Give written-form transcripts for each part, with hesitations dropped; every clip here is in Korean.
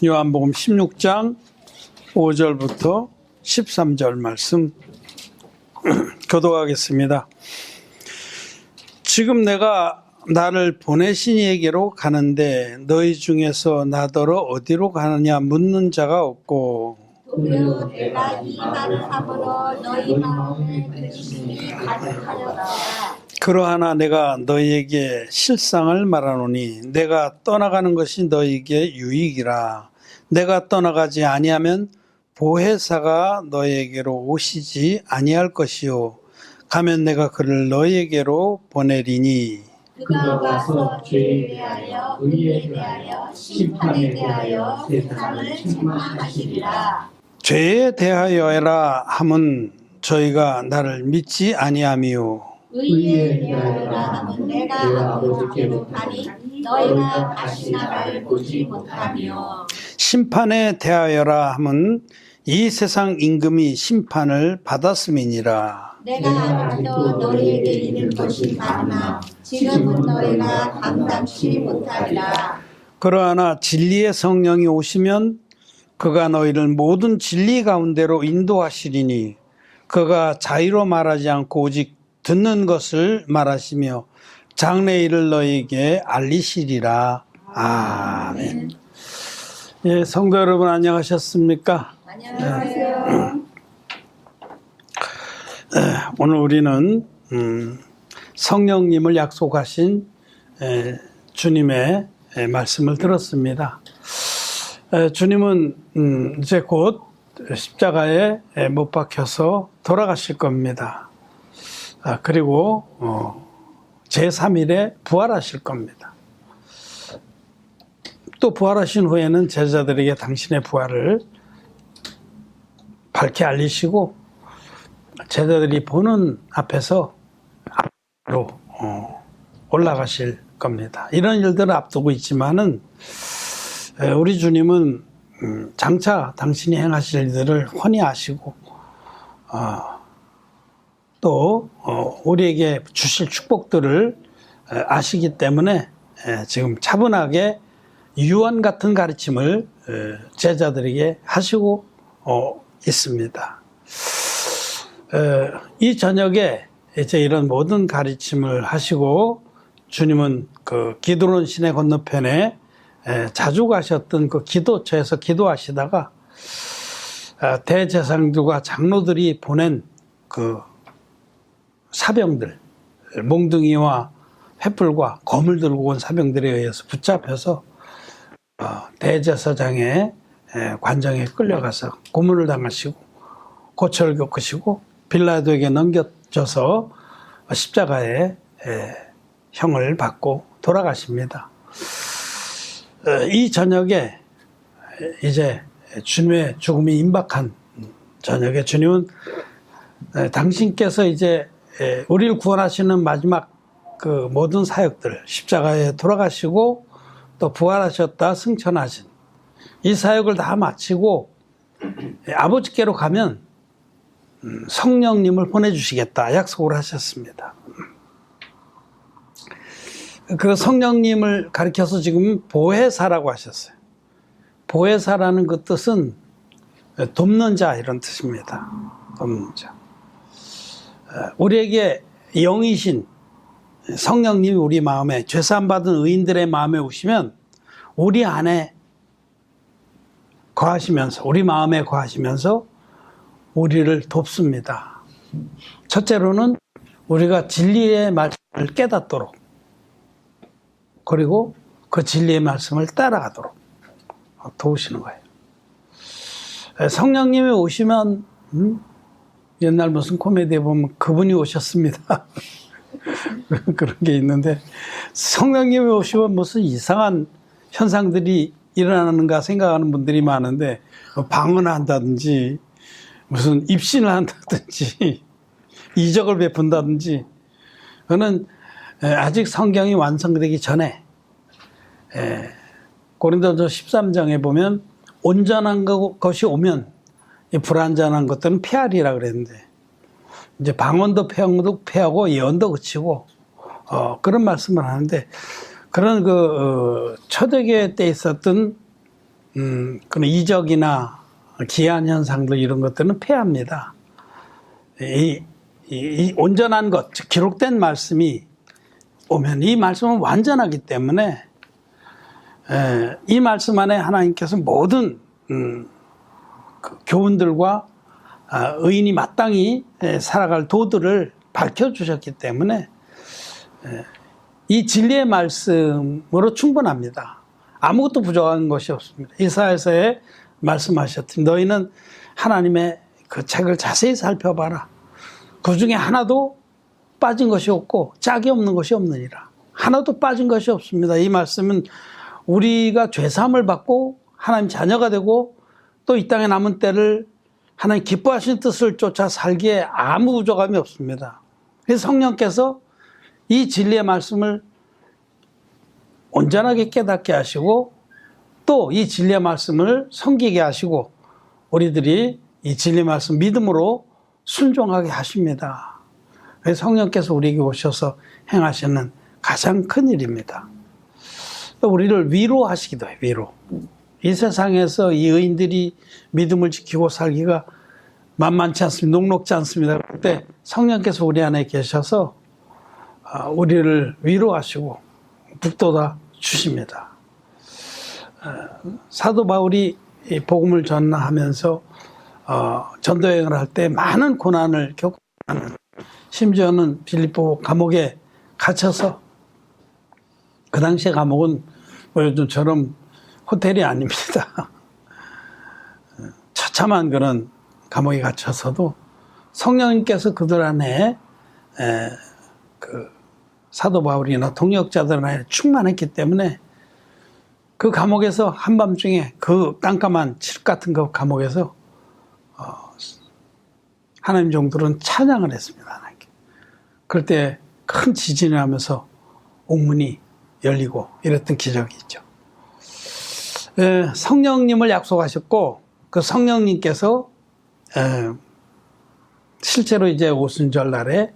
요한복음 16장 5절부터 13절 말씀 교독하겠습니다. 지금 내가 나를 보내신 이에게로 가는데 너희 중에서 나더러 어디로 가느냐 묻는 자가 없고 도리어 내가 이 말을 함으로 너희 마음에 근심이 가득하여라. 그러하나 내가 너희에게 실상을 말하노니 내가 떠나가는 것이 너희에게 유익이라. 내가 떠나가지 아니하면 보혜사가 너희에게로 오시지 아니할 것이요 가면 내가 그를 너희에게로 보내리니 그가 와서 죄에 대하여 의에 대하여 심판에 대하여 세상을 책망하시리라. 죄에 대하여라 함은 저희가 나를 믿지 아니하미요 의에 대하여라 함은 내가 아버지께로 가니 너희가 다시 나를 보지 못하며 심판에 대하여라 함은 이 세상 임금이 심판을 받았음이니라. 내가 아직도 너희에게 이를 것이 많으나 지금은 너희가 감당치 못하리라. 그러나 진리의 성령이 오시면 그가 너희를 모든 진리 가운데로 인도하시리니 그가 자의로 말하지 않고 오직 듣는 것을 말하시며 장래 일을 너희에게 알리시리라. 아멘. 예, 성도 여러분 안녕하셨습니까? 안녕하세요. 오늘 우리는 성령님을 약속하신 주님의 말씀을 들었습니다. 주님은 이제 곧 십자가에 못 박혀서 돌아가실 겁니다. 그리고 제3일에 부활하실 겁니다. 또 부활하신 후에는 제자들에게 당신의 부활을 밝히 알리시고 제자들이 보는 앞에서 앞으로 올라가실 겁니다. 이런 일들을 앞두고 있지만은 우리 주님은 장차 당신이 행하실 일들을 훤히 아시고 또 우리에게 주실 축복들을 아시기 때문에 지금 차분하게 유언 같은 가르침을 제자들에게 하시고 있습니다. 이 저녁에 이제 이런 모든 가르침을 하시고 주님은 그 기드론 시내 건너편에 자주 가셨던 그 기도처에서 기도하시다가 대제사장들과 장로들이 보낸 그 사병들, 몽둥이와 횃불과 검을 들고 온 사병들에 의해서 붙잡혀서 대제사장의 관정에 끌려가서 고문을 당하시고 고초를 겪으시고 빌라도에게 넘겨져서 십자가에 형을 받고 돌아가십니다. 이 저녁에 이제 주님의 죽음이 임박한 저녁에 주님은 당신께서 이제 우리를 구원하시는 마지막 그 모든 사역들 십자가에 돌아가시고 또 부활하셨다 승천하신 이 사역을 다 마치고 아버지께로 가면 성령님을 보내주시겠다 약속을 하셨습니다. 그 성령님을 가리켜서 지금 보혜사라고 하셨어요. 보혜사라는 그 뜻은 돕는 자 이런 뜻입니다. 돕는 자. 우리에게 영이신 성령님이 우리 마음에 죄사함 받은 의인들의 마음에 오시면 우리 안에 거하시면서 우리 마음에 거하시면서 우리를 돕습니다. 첫째로는 우리가 진리의 말씀을 깨닫도록 그리고 그 진리의 말씀을 따라가도록 도우시는 거예요. 성령님이 오시면 옛날 무슨 코미디에 보면 그분이 오셨습니다. 그런 게 있는데 성령님이 오시면 무슨 이상한 현상들이 일어나는가 생각하는 분들이 많은데 방언한다든지 무슨 입신을 한다든지 이적을 베푼다든지 그거는 아직 성경이 완성되기 전에 고린도서 13장에 보면 온전한 것이 오면 불완전한 것들은 피하리라 그랬는데 이제 방언도 패하고 예언도 그치고 그런 말씀을 하는데 그런 그 초대교회 때 있었던 그런 이적이나 기한 현상들 이런 것들은 폐합니다. 이 온전한 것, 즉 기록된 말씀이 오면 이 말씀은 완전하기 때문에 이 말씀 안에 하나님께서 모든 그 교훈들과 의인이 마땅히 살아갈 도들을 밝혀주셨기 때문에 이 진리의 말씀으로 충분합니다. 아무것도 부족한 것이 없습니다. 이사야서에 말씀하셨듯이 너희는 하나님의 그 책을 자세히 살펴봐라. 그 중에 하나도 빠진 것이 없고 짝이 없는 것이 없느니라. 하나도 빠진 것이 없습니다. 이 말씀은 우리가 죄사함을 받고 하나님 자녀가 되고 또 이 땅에 남은 때를 하나님 기뻐하시는 뜻을 쫓아 살기에 아무 부족함이 없습니다. 그래서 성령께서 이 진리의 말씀을 온전하게 깨닫게 하시고 또 이 진리의 말씀을 섬기게 하시고 우리들이 이 진리의 말씀 믿음으로 순종하게 하십니다. 그래서 성령께서 우리에게 오셔서 행하시는 가장 큰 일입니다. 또 우리를 위로하시기도 해요. 위로. 이 세상에서 이 의인들이 믿음을 지키고 살기가 만만치 않습니다. 녹록지 않습니다. 그때 성령께서 우리 안에 계셔서 우리를 위로하시고 북돋아 주십니다. 사도 바울이 이 복음을 전하면서 전도여행을 할 때 많은 고난을 겪고 심지어는 빌립보 감옥에 갇혀서 그 당시에 감옥은 뭐 요즘처럼 호텔이 아닙니다. 처참한 그런 감옥에 갇혀서도 성령님께서 그들 안에 그 사도 바울이나 동역자들 안에 충만했기 때문에 그 감옥에서 한밤중에 그 깜깜한 칠흑 같은 그 감옥에서 하나님 종들은 찬양을 했습니다. 하나님께. 그럴 때 큰 지진을 하면서 옥문이 열리고 이랬던 기적이 있죠. 성령님을 약속하셨고 그 성령님께서 실제로 이제 오순절 날에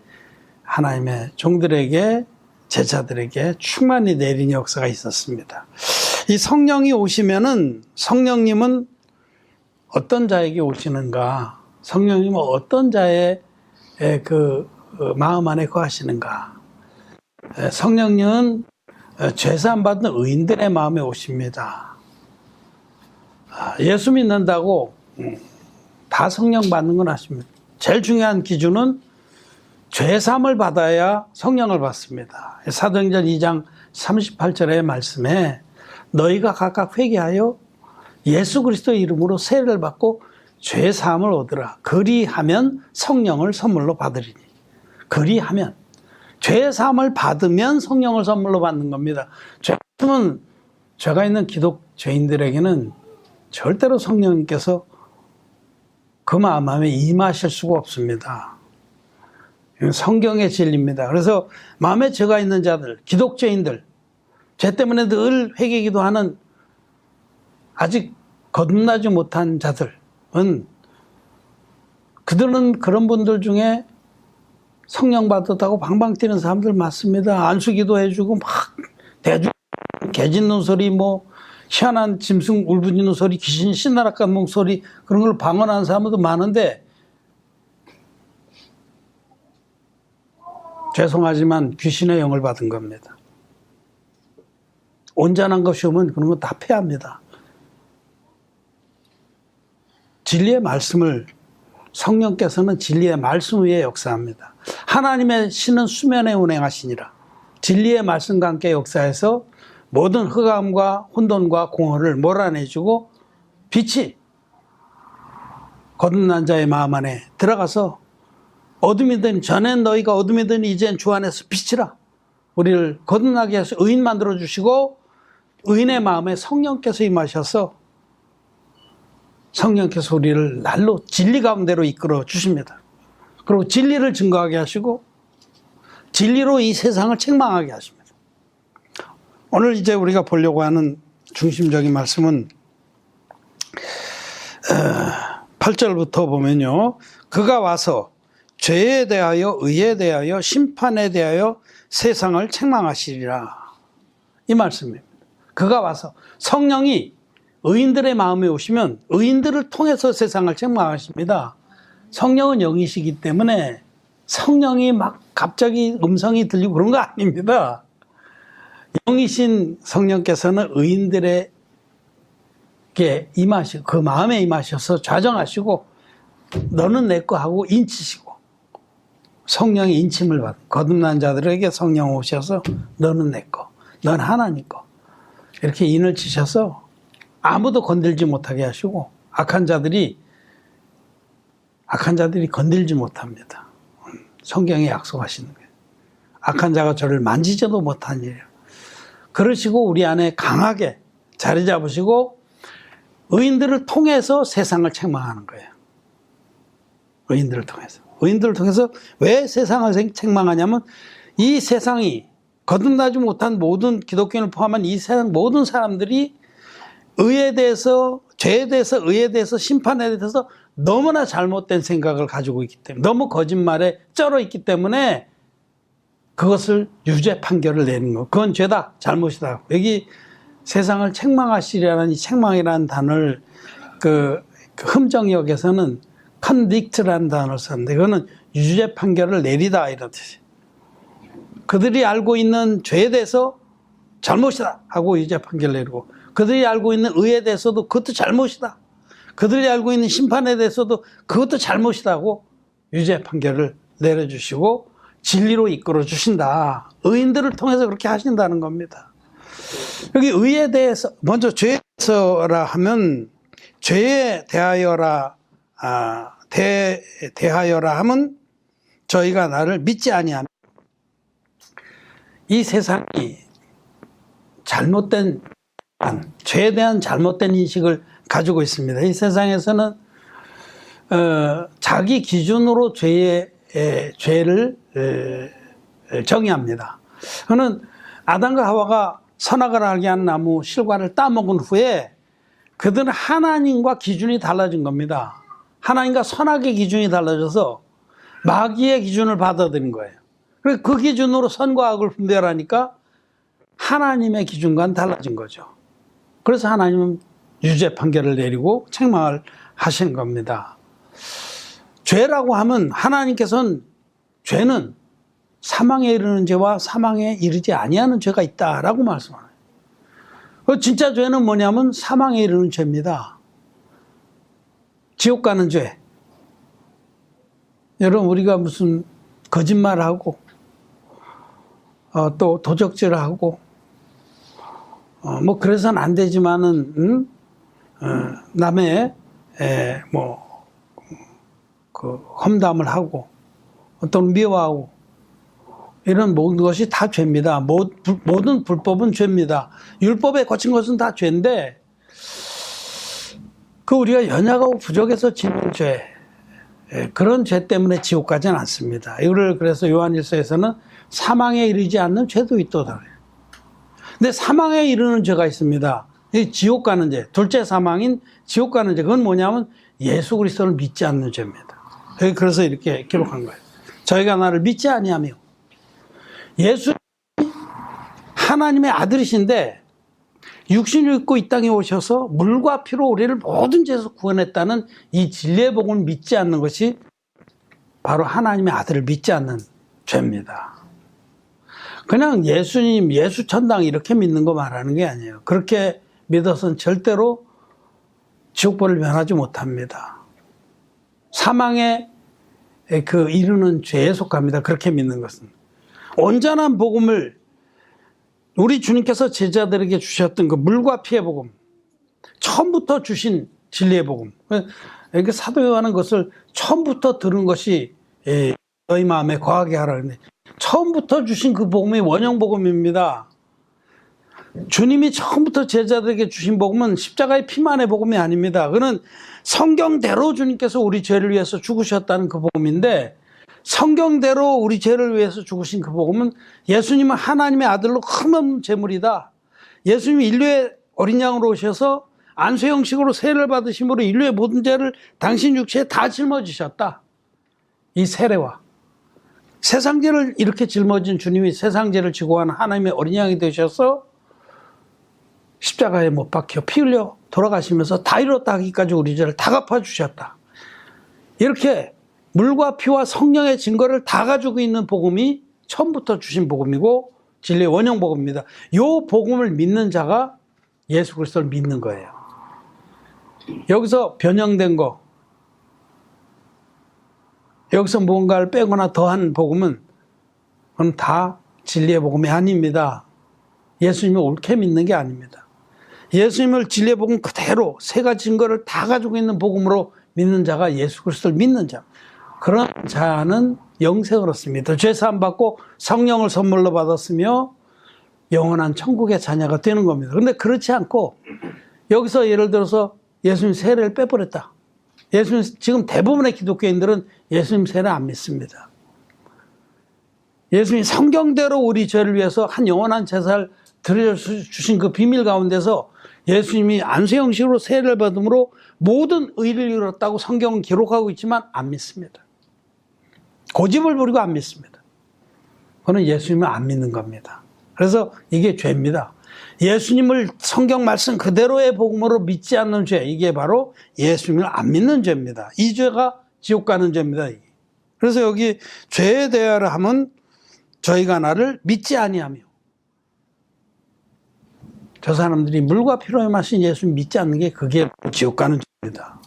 하나님의 종들에게 제자들에게 충만히 내린 역사가 있었습니다. 이 성령이 오시면은 성령님은 어떤 자에게 오시는가? 성령님은 어떤 자의 그 마음 안에 거하시는가? 성령님은 죄사함 받은 의인들의 마음에 오십니다. 예수 믿는다고 다 성령 받는 건 아십니다. 제일 중요한 기준은 죄사함을 받아야 성령을 받습니다. 사도행전 2장 38절의 말씀에 너희가 각각 회개하여 예수 그리스도의 이름으로 세례를 받고 죄사함을 얻으라. 그리하면 성령을 선물로 받으리니. 그리하면 죄사함을 받으면 성령을 선물로 받는 겁니다. 죄는 죄가 있는 기독 죄인들에게는 절대로 성령님께서 그 마음 안에 임하실 수가 없습니다. 성경의 진리입니다. 그래서 마음에 죄가 있는 자들, 기독죄인들, 죄 때문에 늘 회개기도하는 아직 거듭나지 못한 자들은 그들은 그런 분들 중에 성령 받았다고 방방 뛰는 사람들 많습니다. 안수기도 해주고 막 대중 개 짖는 소리 뭐 희한한 짐승 울부짖는 소리 귀신 신나라 까먹는 소리 그런 걸 방언하는 사람도 많은데 죄송하지만 귀신의 영을 받은 겁니다. 온전한 것이 오면 그런 거 다 폐합니다. 진리의 말씀을 성령께서는 진리의 말씀 위에 역사합니다. 하나님의 신은 수면에 운행하시니라. 진리의 말씀과 함께 역사해서 모든 흑암과 혼돈과 공허를 몰아내주고 빛이 거듭난 자의 마음 안에 들어가서 어둠이든 전엔 너희가 어둠이든 이젠 주 안에서 빛이라. 우리를 거듭나게 해서 의인 만들어주시고 의인의 마음에 성령께서 임하셔서 성령께서 우리를 날로 진리 가운데로 이끌어 주십니다. 그리고 진리를 증거하게 하시고 진리로 이 세상을 책망하게 하십니다. 오늘 이제 우리가 보려고 하는 중심적인 말씀은 8절부터 보면요. 그가 와서 죄에 대하여 의에 대하여 심판에 대하여 세상을 책망하시리라. 이 말씀입니다. 그가 와서 성령이 의인들의 마음에 오시면 의인들을 통해서 세상을 책망하십니다. 성령은 영이시기 때문에 성령이 막 갑자기 음성이 들리고 그런 거 아닙니다. 영이신 성령께서는 의인들에게 임하시고 그 마음에 임하셔서 좌정하시고 너는 내 거 하고 인치시고 성령의 인침을 받은 거듭난 자들에게 성령 오셔서 너는 내 거, 넌 하나님 거 이렇게 인을 치셔서 아무도 건들지 못하게 하시고 악한 자들이 건들지 못합니다. 성경에 약속하시는 거예요. 악한 자가 저를 만지지도 못한 일이에요. 그러시고 우리 안에 강하게 자리 잡으시고 의인들을 통해서 세상을 책망하는 거예요. 의인들을 통해서 왜 세상을 책망하냐면 이 세상이 거듭나지 못한 모든 기독교인을 포함한 이 세상 모든 사람들이 의에 대해서, 죄에 대해서, 의에 대해서, 심판에 대해서 너무나 잘못된 생각을 가지고 있기 때문에 너무 거짓말에 쩔어 있기 때문에 그것을 유죄 판결을 내는 거. 그건 죄다, 잘못이다. 여기 세상을 책망하시리라는 이 책망이라는 단어를 그 흠정역에서는 convict라는 단어를 썼는데 그거는 유죄 판결을 내리다 이런 뜻이에요. 그들이 알고 있는 죄에 대해서 잘못이다 하고 유죄 판결을 내리고 그들이 알고 있는 의에 대해서도 그것도 잘못이다. 그들이 알고 있는 심판에 대해서도 그것도 잘못이다 하고 유죄 판결을 내려주시고 진리로 이끌어 주신다. 의인들을 통해서 그렇게 하신다는 겁니다. 여기 의에 대해서 먼저 죄에 대해서라 하면 죄에 대하여라 대하여라 하면 저희가 나를 믿지 아니하면 이 세상이 잘못된 죄에 대한 잘못된 인식을 가지고 있습니다. 이 세상에서는 자기 기준으로 죄를 정의합니다. 그는 아담과 하와가 선악을 알게 한 나무 실과를 따먹은 후에 그들은 하나님과 기준이 달라진 겁니다. 하나님과 선악의 기준이 달라져서 마귀의 기준을 받아들인 거예요. 그래서 그 기준으로 선과 악을 분별하니까 하나님의 기준과는 달라진 거죠. 그래서 하나님은 유죄 판결을 내리고 책망을 하신 겁니다. 죄라고 하면 하나님께서는 죄는 사망에 이르는 죄와 사망에 이르지 아니하는 죄가 있다라고 말씀하네요. 진짜 죄는 뭐냐면 사망에 이르는 죄입니다. 지옥 가는 죄. 여러분 우리가 무슨 거짓말하고 또 도적질을 하고 뭐 그래서는 안 되지만은 남의 그 험담을 하고 또는 미워하고 이런 모든 것이 다 죄입니다. 모든 불법은 죄입니다. 율법에 거친 것은 다 죄인데 그 우리가 연약하고 부족해서 짓는 죄 그런 죄 때문에 지옥 가진 않습니다. 이거를 그래서 요한일서에서는 사망에 이르지 않는 죄도 있도다. 근데 사망에 이르는 죄가 있습니다. 이 지옥 가는 죄. 둘째 사망인 지옥 가는 죄. 그건 뭐냐면 예수 그리스도를 믿지 않는 죄입니다. 그래서 이렇게 기록한 거예요. 저희가 나를 믿지 아니하며 예수 하나님의 아들이신데 육신을 입고 이 땅에 오셔서 물과 피로 우리를 모든 죄에서 구원했다는 이 진리의 복음을 믿지 않는 것이 바로 하나님의 아들을 믿지 않는 죄입니다. 그냥 예수님, 예수 천당 이렇게 믿는 거 말하는 게 아니에요. 그렇게 믿어서는 절대로 지옥벌을 면하지 못합니다. 사망에 이르는 죄에 속합니다. 그렇게 믿는 것은. 온전한 복음을 우리 주님께서 제자들에게 주셨던 그 물과 피의 복음, 처음부터 주신 진리의 복음. 이렇게 사도 요한은 것을 처음부터 들은 것이 너희 마음에 거하게 하라 그러는데 처음부터 주신 그 복음이 원형 복음입니다. 주님이 처음부터 제자들에게 주신 복음은 십자가의 피만의 복음이 아닙니다. 그는 성경대로 주님께서 우리 죄를 위해서 죽으셨다는 그 복음인데 성경대로 우리 죄를 위해서 죽으신 그 복음은 예수님은 하나님의 아들로 흠없는 제물이다. 예수님이 인류의 어린 양으로 오셔서 안수 형식으로 세례를 받으심으로 인류의 모든 죄를 당신 육체에 다 짊어지셨다. 이 세례와 세상 죄를 이렇게 짊어진 주님이 세상 죄를 지고 가는 하나님의 어린 양이 되셔서 십자가에 못 박혀 피 흘려 돌아가시면서 다 이뤘다 하기까지 우리 죄를 다 갚아주셨다. 이렇게 물과 피와 성령의 증거를 다 가지고 있는 복음이 처음부터 주신 복음이고 진리의 원형 복음입니다. 이 복음을 믿는 자가 예수 그리스도를 믿는 거예요. 여기서 변형된 거, 여기서 무언가를 빼거나 더한 복음은 그건 다 진리의 복음이 아닙니다. 예수님을 옳게 믿는 게 아닙니다. 예수님을 진리의 복음 그대로 세 가지 증거를 다 가지고 있는 복음으로 믿는 자가 예수 그리스도를 믿는 자. 그런 자는 영생을 얻습니다. 죄사함 받고 성령을 선물로 받았으며 영원한 천국의 자녀가 되는 겁니다. 그런데 그렇지 않고 여기서 예를 들어서 예수님 세례를 빼버렸다. 예수님 지금 대부분의 기독교인들은 예수님 세례 안 믿습니다. 예수님이 성경대로 우리 죄를 위해서 한 영원한 제사를 드려주신 그 비밀 가운데서 예수님이 안수 형식으로 세례를 받음으로 모든 의를 이뤘다고 성경은 기록하고 있지만 안 믿습니다. 고집을 부리고 안 믿습니다. 그거는 예수님을 안 믿는 겁니다. 그래서 이게 죄입니다. 예수님을 성경 말씀 그대로의 복음으로 믿지 않는 죄, 이게 바로 예수님을 안 믿는 죄입니다. 이 죄가 지옥 가는 죄입니다. 그래서 여기 죄에 대하여 하면 저희가 나를 믿지 아니하며, 저 사람들이 물과 피로 마신 예수님 믿지 않는 게 그게 지옥 가는 죄입니다.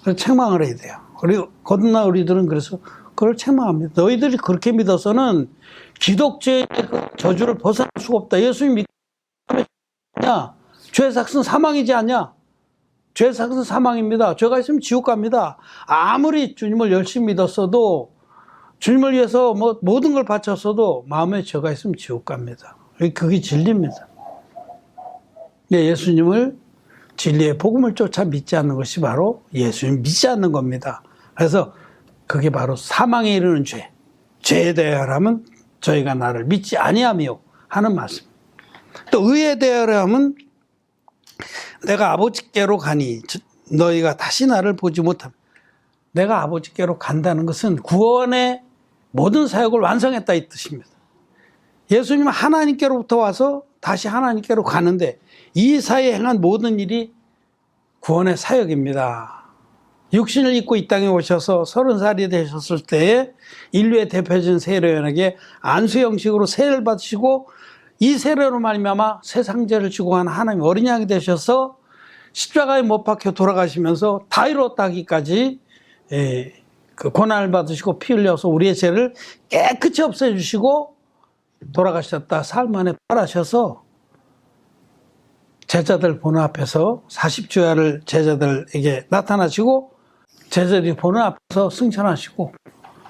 그래서 책망을 해야 돼요. 그리고 거듭난 우리들은 그래서 그걸 책망합니다. 너희들이 그렇게 믿어서는 기독죄의 저주를 벗어날 수가 없다. 예수님 믿냐? 죄의 삭은 사망이지 않냐? 죄의 삭은 사망입니다. 죄가 있으면 지옥 갑니다. 아무리 주님을 열심히 믿었어도, 주님을 위해서 뭐 모든 걸 바쳤어도 마음에 죄가 있으면 지옥 갑니다. 그게 진리입니다. 네, 예수님을 진리의 복음을 쫓아 믿지 않는 것이 바로 예수님 믿지 않는 겁니다. 그래서 그게 바로 사망에 이르는 죄. 죄에 대하여라면 저희가 나를 믿지 아니하며 하는 말씀. 또 의에 대하여라면 내가 아버지께로 가니 너희가 다시 나를 보지 못하면, 내가 아버지께로 간다는 것은 구원의 모든 사역을 완성했다 이 뜻입니다. 예수님은 하나님께로부터 와서 다시 하나님께로 가는데 이 사이에 행한 모든 일이 구원의 사역입니다. 육신을 입고 이 땅에 오셔서 30살이 되셨을 때에 인류의 대표적인 세례요한에게 안수 형식으로 세례를 받으시고 이 세례로 말미암아 세상 죄를 지고 간 하나님 어린 양이 되셔서 십자가에 못 박혀 돌아가시면서 다 이뤘다 하기까지 그 고난을 받으시고 피 흘려서 우리의 죄를 깨끗이 없애주시고 돌아가셨다. 사흘 만에 부활하셔서 제자들 보는 앞에서 40주야를 제자들에게 나타나시고 제자들이 보는 앞에서 승천하시고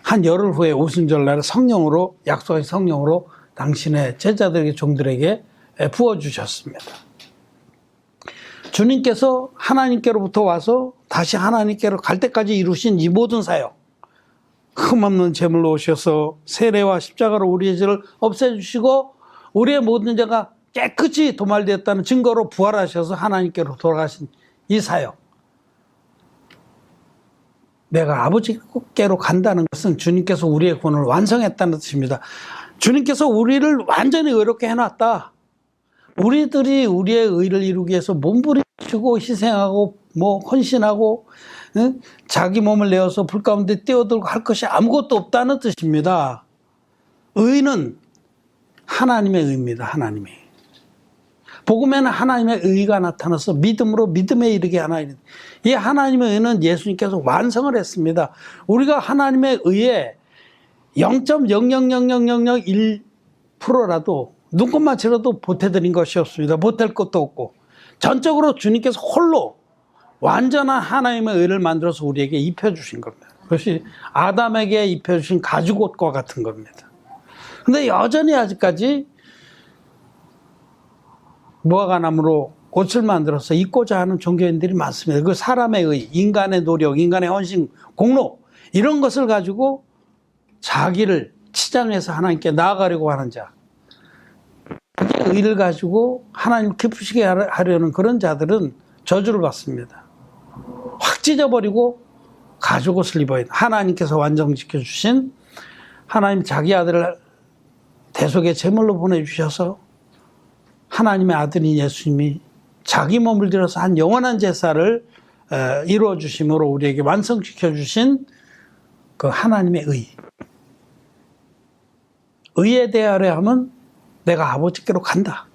한 열흘 후에 오순절날 성령으로, 약속하신 성령으로 당신의 제자들에게, 종들에게 부어주셨습니다. 주님께서 하나님께로부터 와서 다시 하나님께로 갈 때까지 이루신 이 모든 사역, 흠없는 제물로 오셔서 세례와 십자가로 우리의 죄를 없애주시고 우리의 모든 죄가 깨끗이 도말되었다는 증거로 부활하셔서 하나님께로 돌아가신 이 사역, 내가 아버지께로 간다는 것은 주님께서 우리의 구원을 완성했다는 뜻입니다. 주님께서 우리를 완전히 의롭게 해놨다. 우리들이 우리의 의를 이루기 위해서 몸부림치고 희생하고 헌신하고 자기 몸을 내어서 불 가운데 뛰어들고 할 것이 아무것도 없다는 뜻입니다. 의는 하나님의 의입니다. 하나님의. 복음에는 하나님의 의가 나타나서 믿음으로 믿음에 이르게 하나님. 이 하나님의 의는 예수님께서 완성을 했습니다. 우리가 하나님의 의에 0.0000001%라도 눈곱만 치러도 보태드린 것이 없습니다. 보탤 것도 없고 전적으로 주님께서 홀로 완전한 하나님의 의를 만들어서 우리에게 입혀주신 겁니다. 그것이 아담에게 입혀주신 가죽옷과 같은 겁니다. 근데 여전히 아직까지 무화과나무로 옷을 만들어서 입고자 하는 종교인들이 많습니다. 그 사람의 의, 인간의 노력, 인간의 헌신, 공로 이런 것을 가지고 자기를 치장해서 하나님께 나아가려고 하는 자, 그게 의를 가지고 하나님 기쁘시게 하려는 그런 자들은 저주를 받습니다. 확 찢어버리고 가죽옷을 입어야 돼. 하나님께서 완성시켜 주신, 하나님 자기 아들을 대속의 제물로 보내주셔서 하나님의 아들인 예수님이 자기 몸을 들여서 한 영원한 제사를 이루어 주심으로 우리에게 완성시켜 주신 그 하나님의 의. 의에 대하여 하면 내가 아버지께로 간다.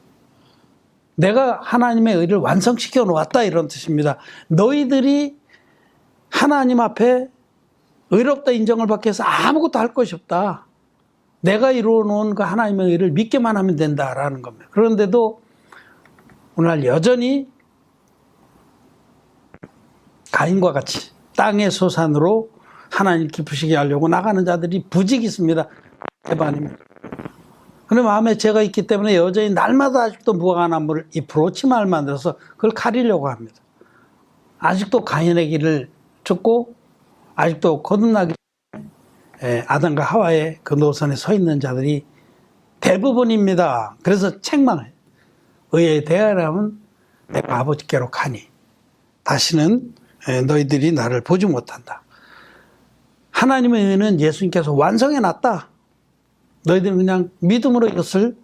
내가 하나님의 의를 완성시켜 놓았다, 이런 뜻입니다. 너희들이 하나님 앞에 의롭다 인정을 받기 위해서 아무것도 할 것이 없다. 내가 이루어 놓은 그 하나님의 의를 믿기만 하면 된다라는 겁니다. 그런데도 오늘날 여전히 가인과 같이 땅의 소산으로 하나님 기쁘시게 하려고 나가는 자들이 부직 있습니다. 대반입니다. 그런데 마음에 죄가 있기 때문에 여전히 날마다 아직도 무화과나무를 잎으로 치마를 만들어서 그걸 가리려고 합니다. 아직도 가인의 길을 쫓고 아직도 거듭나기 전에 아담과 하와의 그 노선에 서 있는 자들이 대부분입니다. 그래서 책망을 해요. 의에 대하여라면 내가 아버지께로 가니 다시는 너희들이 나를 보지 못한다. 하나님의 의는 예수님께서 완성해 놨다. 너희들은 그냥 믿음으로 이것을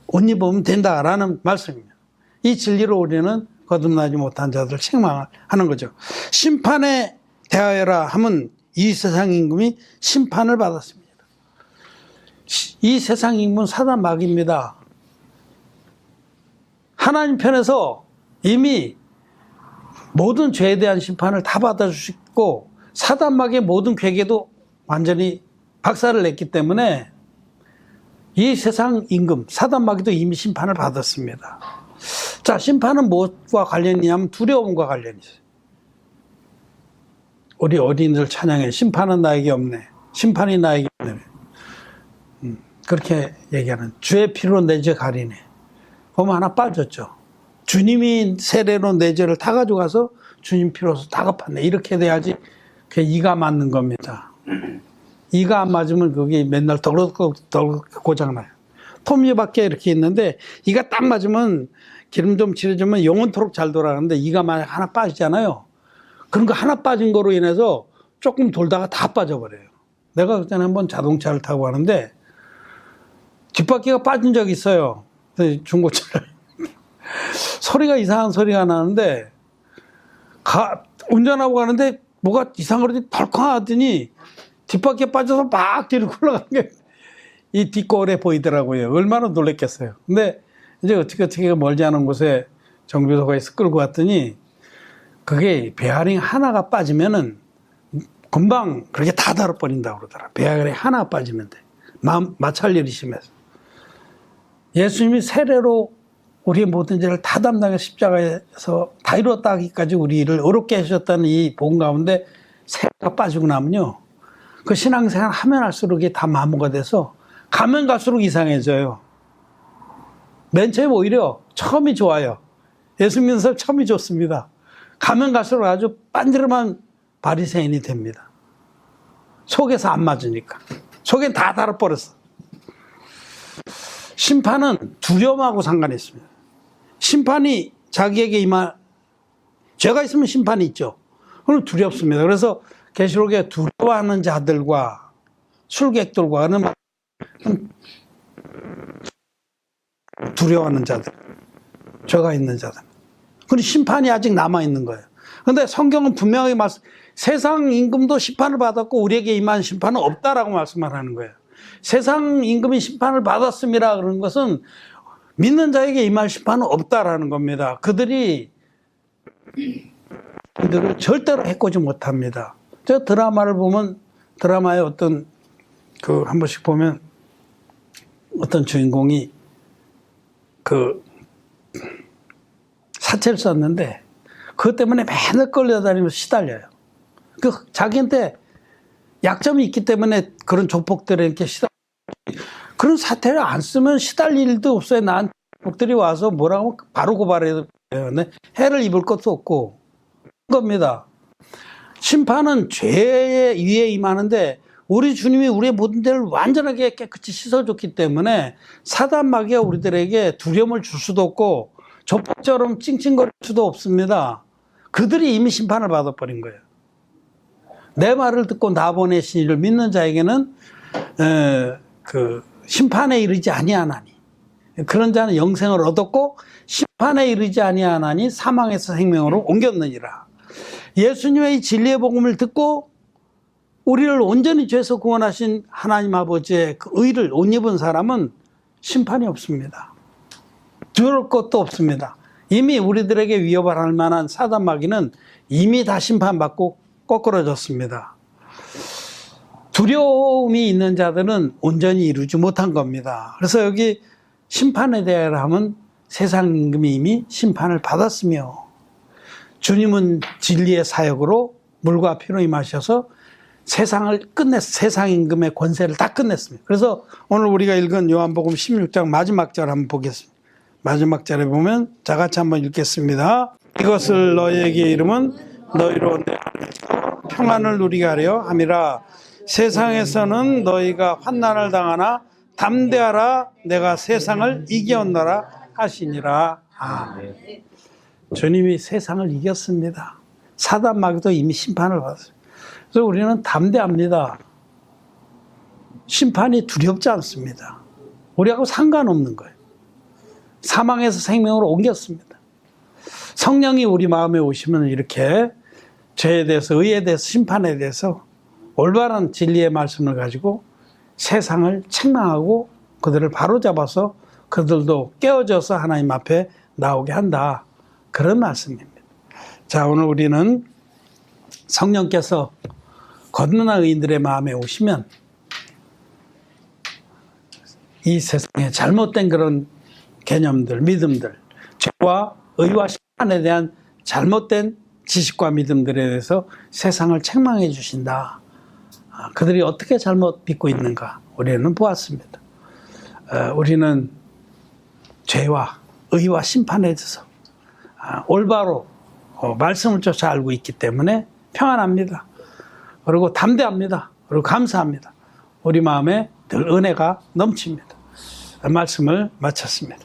옷 입으면 된다라는 말씀입니다. 이 진리로 우리는 거듭나지 못한 자들을 책망하는 거죠. 심판에 대하여라 하면 이 세상 임금이 심판을 받았습니다. 이 세상 임금은 사단 마귀입니다. 하나님 편에서 이미 모든 죄에 대한 심판을 다 받아주시고 사단 마귀의 모든 괴계도 완전히 박살을 냈기 때문에 이 세상 임금 사단 마귀도 이미 심판을 받았습니다. 자, 심판은 무엇과 관련이 있냐면 두려움과 관련이 있어요. 우리 어린이들 찬양해. 심판은 나에게 없네. 심판이 나에게 없네. 그렇게 얘기하는. 주의 피로 내 죄 가리네. 보면 하나 빠졌죠. 주님이 세례로 내 죄를 다 가져가서 주님 피로서 다 갚았네. 이렇게 돼야지 그게 이가 맞는 겁니다. 이가 안 맞으면 그게 맨날 덜럭 고장나요. 톱니바퀴 이렇게 있는데 이가 딱 맞으면 기름 좀 칠해주면 영원토록 잘 돌아가는데 이가 만약 하나 빠지잖아요. 그런 거 하나 빠진 거로 인해서 조금 돌다가 다 빠져버려요. 내가 그때 한번 자동차를 타고 가는데 뒷바퀴가 빠진 적이 있어요. 중고차를. 소리가 이상한 소리가 나는데 운전하고 가는데 뭐가 이상하더니 덜컹 하더니 뒷바퀴에 빠져서 막 뒤로 굴러간 게 이 뒷거울에 보이더라고요. 얼마나 놀랬겠어요. 근데 이제 어떻게 멀지 않은 곳에 정비소가 있어 끌고 갔더니 그게 베어링 하나가 빠지면은 금방 그렇게 다 달아버린다고 그러더라. 베어링 하나 빠지면 돼. 마찰 일이 심해서. 예수님이 세례로 우리의 모든 죄를 다 담당해 십자가에서 다 이뤘다 하기까지 우리를 어렵게 하셨다는 이 복음 가운데 세례가 빠지고 나면요. 그 신앙생활 하면 할수록 이게 다 마모가 돼서 가면 갈수록 이상해져요. 맨 처음 오히려 처음이 좋아요. 예수 믿는 사람 처음이 좋습니다. 가면 갈수록 아주 빤지름한 바리새인이 됩니다. 속에서 안 맞으니까. 속엔 다 달아버렸어. 심판은 두려움하고 상관이 있습니다. 심판이 자기에게 죄가 있으면 심판이 있죠. 그럼 두렵습니다. 그래서 계시록에 두려워하는 자들과 술객들과는 두려워하는 자들, 죄가 있는 자들. 그리고 심판이 아직 남아있는 거예요. 그런데 성경은 분명히 세상 임금도 심판을 받았고 우리에게 임한 심판은 없다라고 말씀을 하는 거예요. 세상 임금이 심판을 받았음이라 그런 것은 믿는 자에게 임할 심판은 없다라는 겁니다. 그들을 절대로 해코지 못합니다. 저 드라마를 보면 드라마에 어떤 한 번씩 보면 어떤 주인공이 사채를 썼는데 그것 때문에 맨날 끌려다니면서 시달려요. 자기한테 약점이 있기 때문에 그런 조폭들에 이렇게 그런 사태를 안 쓰면 시달릴 일도 없어요. 나한테 조폭들이 와서 뭐라고 하면 바로 고발해요. 해를 입을 것도 없고 그런 겁니다. 심판은 죄의 위에 임하는데 우리 주님이 우리의 모든 죄를 완전하게 깨끗이 씻어줬기 때문에 사단 마귀가 우리들에게 두려움을 줄 수도 없고 조폭처럼 찡찡거릴 수도 없습니다. 그들이 이미 심판을 받아버린 거예요. 내 말을 듣고 나 보내신 이를 믿는 자에게는 심판에 이르지 아니하나니 그런 자는 영생을 얻었고 심판에 이르지 아니하나니 사망에서 생명으로 옮겼느니라. 예수님의 이 진리의 복음을 듣고 우리를 온전히 죄에서 구원하신 하나님 아버지의 그 의를 옷 입은 사람은 심판이 없습니다. 두려울 것도 없습니다. 이미 우리들에게 위협을 할 만한 사단 마귀는 이미 다 심판받고 거꾸러졌습니다. 두려움이 있는 자들은 온전히 이루지 못한 겁니다. 그래서 여기 심판에 대하여 하면 세상 임금이 이미 심판을 받았으며 주님은 진리의 사역으로 물과 피로 임하셔서 세상 임금의 권세를 다 끝냈습니다. 그래서 오늘 우리가 읽은 요한복음 16장 마지막 절 한번 보겠습니다. 마지막 절에 보면 다 같이 한번 읽겠습니다. 이것을 너희에게 이름은 너희로 내 안에서 평안을 누리게 하려 함이라. 세상에서는 너희가 환난을 당하나 담대하라, 내가 세상을 이겼노라 하시니라. 아멘. 주님이 세상을 이겼습니다. 사단 마귀도 이미 심판을 받았어요. 그래서 우리는 담대합니다. 심판이 두렵지 않습니다. 우리하고 상관없는 거예요. 사망에서 생명으로 옮겼습니다. 성령이 우리 마음에 오시면 이렇게 죄에 대해서, 의에 대해서, 심판에 대해서 올바른 진리의 말씀을 가지고 세상을 책망하고 그들을 바로잡아서 그들도 깨어져서 하나님 앞에 나오게 한다. 그런 말씀입니다. 자, 오늘 우리는 성령께서 건넌한 의인들의 마음에 오시면 이 세상에 잘못된 그런 개념들, 믿음들, 죄와 의와 심판에 대한 잘못된 지식과 믿음들에 대해서 세상을 책망해 주신다. 그들이 어떻게 잘못 믿고 있는가 우리는 보았습니다. 우리는 죄와 의와 심판에 대해서 올바로 말씀을 쫓아 알고 있기 때문에 평안합니다. 그리고 담대합니다. 그리고 감사합니다. 우리 마음에 늘 은혜가 넘칩니다. 말씀을 마쳤습니다.